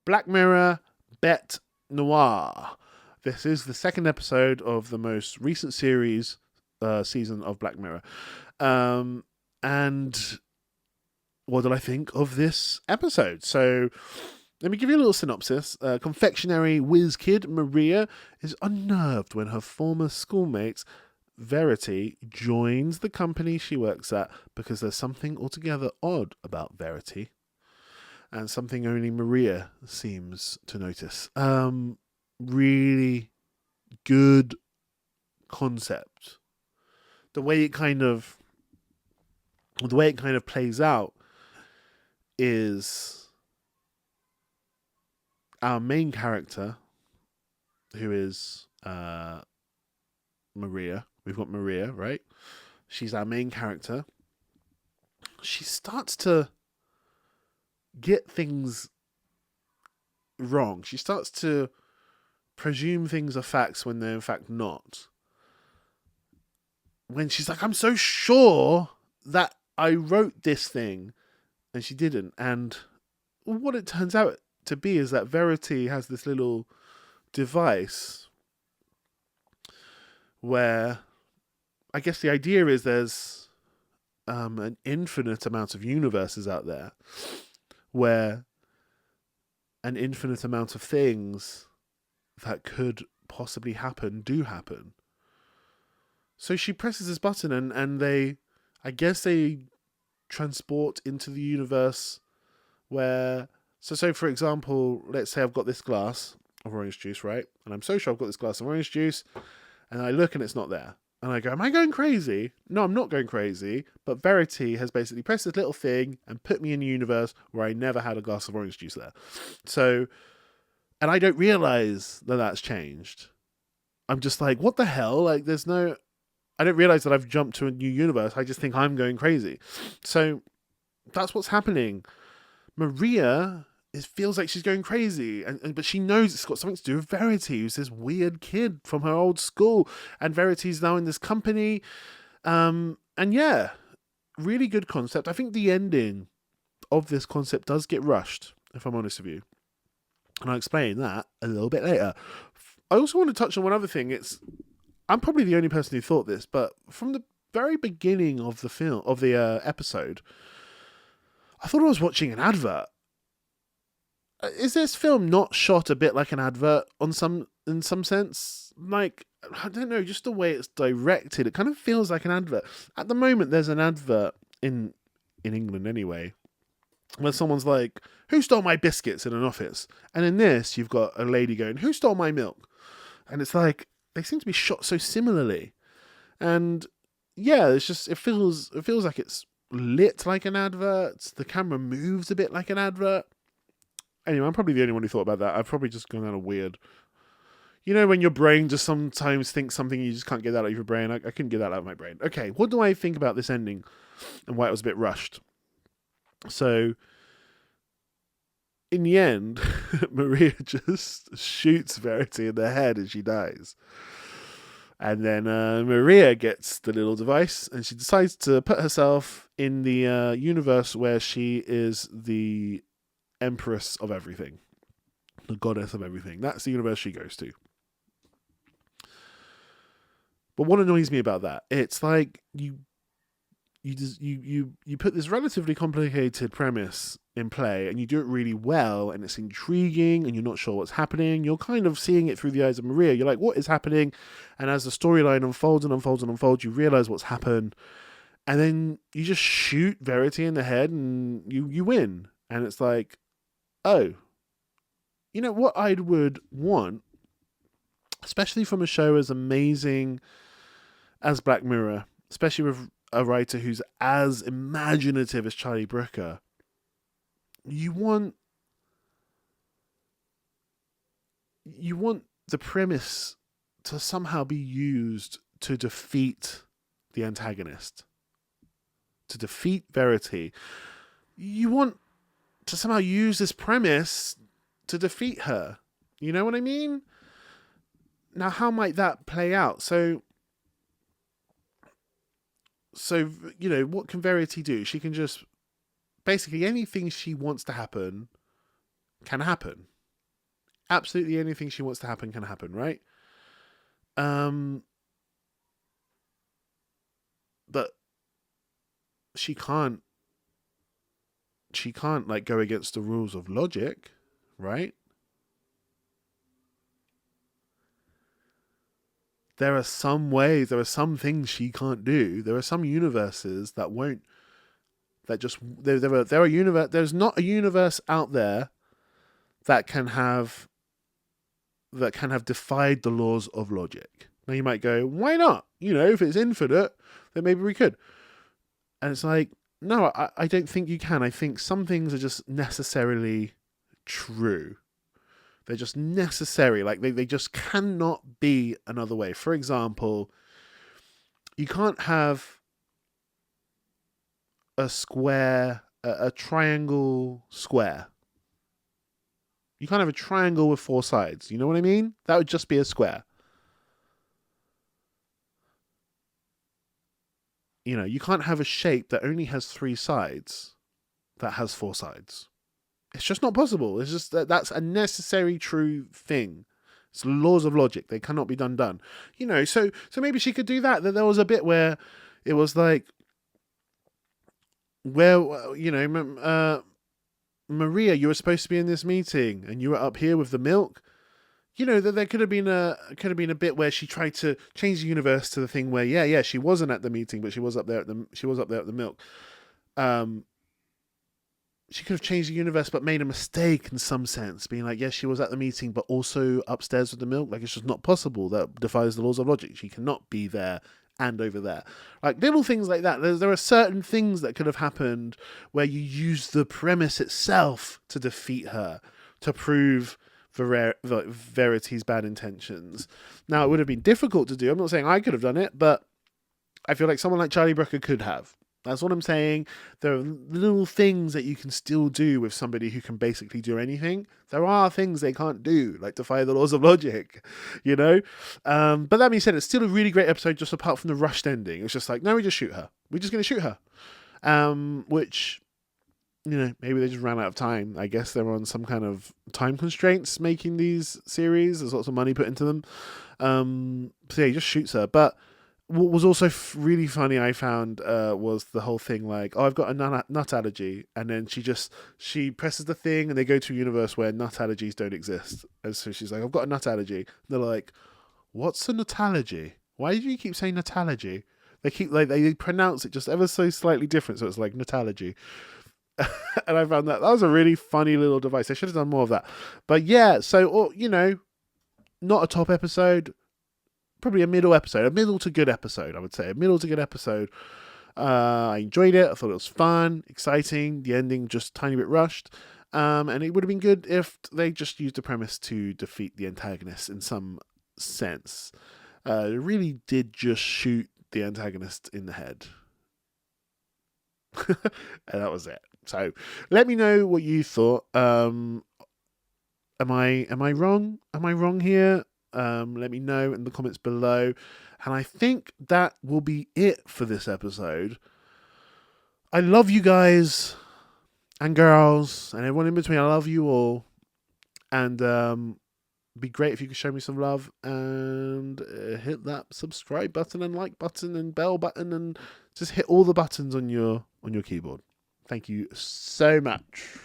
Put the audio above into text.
Black Mirror, Bête Noire. This is the second episode of the most recent series season of Black Mirror. And what did I think of this episode? So let me give you a little synopsis. Confectionery whiz kid Maria is unnerved when her former schoolmate Verity joins the company she works at because there's something altogether odd about Verity and something only Maria seems to notice. Really good concept. The way it kind of plays out is our main character, who is Maria. We've got Maria, right? She's our main character. She starts to get things wrong. She starts to presume things are facts when they're in fact not. When she's like, I'm so sure that I wrote this thing, and she didn't. And what it turns out to be is that Verity has this little device where I guess the idea is there's an infinite amount of universes out there where an infinite amount of things that could possibly happen do happen. So she presses this button and they transport into the universe where... So for example, let's say I've got this glass of orange juice, right? And I'm so sure I've got this glass of orange juice, and I look and it's not there. And I go, am I going crazy? No, I'm not going crazy. But Verity has basically pressed this little thing and put me in a universe where I never had a glass of orange juice there. So, and I don't realize that that's changed. I'm just like, what the hell? Like, I don't realize that I've jumped to a new universe. I just think I'm going crazy. So that's what's happening. Maria feels like she's going crazy, but she knows it's got something to do with Verity, who's this weird kid from her old school, and Verity's now in this company. And yeah, really good concept. I think the ending of this concept does get rushed, if I'm honest with you. And I'll explain that a little bit later. I also want to touch on one other thing. I'm probably the only person who thought this, but from the very beginning of the episode, I thought I was watching an advert. Is this film not shot a bit like an advert in some sense? Like, I don't know, just the way it's directed, it kind of feels like an advert. At the moment, there's an advert in England anyway, where someone's like, who stole my biscuits in an office? And in this, you've got a lady going, who stole my milk? And it's like, they seem to be shot so similarly. And yeah, it feels like it's lit like an advert. The camera moves a bit like an advert. Anyway, I'm probably the only one who thought about that. I've probably just gone out of weird. You know when your brain just sometimes thinks something you just can't get that out of your brain? I couldn't get that out of my brain. Okay, what do I think about this ending and why it was a bit rushed? So, in the end, Maria just shoots Verity in the head and she dies. And then Maria gets the little device and she decides to put herself in the universe where she is the empress of everything, the goddess of everything. That's the universe she goes to. But what annoys me about that, it's like you put this relatively complicated premise in play and you do it really well and it's intriguing and you're not sure what's happening. You're kind of seeing it through the eyes of Maria. You're like, what is happening? And as the storyline unfolds and unfolds and unfolds, you realize what's happened. And then you just shoot Verity in the head and you win. And it's like, oh, you know what I would want, especially from a show as amazing as Black Mirror, especially with a writer who's as imaginative as Charlie Brooker. You want the premise to somehow be used to defeat the antagonist, to defeat Verity. You want to somehow use this premise to defeat her. You know what I mean? Now, how might that play out? So, you know, what can Verity do? She can just... Basically, anything she wants to happen can happen. Absolutely anything she wants to happen can happen, right? Um, but she can't. She can't like go against the rules of logic, right? There are some ways. There are some things she can't do. There are some universes that won't. That just there are universe. There's not a universe out there that can have defied the laws of logic. Now you might go, why not? If it's infinite, then maybe we could. And it's like, no, I don't think you can. I think some things are just necessarily true. They're just necessary. Like they just cannot be another way. For example, you can't have a square, a triangle square. You can't have a triangle with 4 sides. You know what I mean? That would just be a square. You can't have a shape that only has 3 sides that has 4 sides. It's just not possible. It's just that's a necessary true thing. It's laws of logic. They cannot be done. So maybe she could do that. That there was a bit where it was like, Maria, you were supposed to be in this meeting and you were up here with the milk. That there could have been a bit where she tried to change the universe to the thing where she wasn't at the meeting, but she was up there at the milk. She could have changed the universe but made a mistake in some sense, being like, yes, she was at the meeting but also upstairs with the milk. Like, it's just not possible. That defies the laws of logic. She cannot be there and over there. Like, little things like that. There are certain things that could have happened where you use the premise itself to defeat her, to prove Verity's bad intentions. Now, it would have been difficult to do. I'm not saying I could have done it, but I feel like someone like Charlie Brooker could have. That's what I'm saying. There are little things that you can still do with somebody who can basically do anything. There are things they can't do, like defy the laws of logic, But that being said, it's still a really great episode, just apart from the rushed ending. It's just like, no, we just shoot her. We're just going to shoot her. Which, maybe they just ran out of time. I guess they're on some kind of time constraints making these series. There's lots of money put into them. So yeah, he just shoots her. But what was also really funny, I found, was the whole thing like, oh, I've got a nut allergy. And then she presses the thing and they go to a universe where nut allergies don't exist. And so she's like, I've got a nut allergy. And they're like, what's a nut allergy? Why do you keep saying nut allergy? They keep they pronounce it just ever so slightly different. So it's like nut allergy. And I found that was a really funny little device. They should have done more of that. But yeah, so, not a top episode. Probably a middle episode, a middle to good episode, I would say. A middle to good episode. I enjoyed it. I thought it was fun, exciting. The ending just a tiny bit rushed. And it would have been good if they just used the premise to defeat the antagonist in some sense. It really did just shoot the antagonist in the head. And that was it. So let me know what you thought. Am I wrong? Am I wrong here? Let me know in the comments below. And I think that will be it for this episode. I love you guys and girls and everyone in between. I love you all. And be great if you could show me some love and hit that subscribe button and like button and bell button and just hit all the buttons on your keyboard. Thank you so much.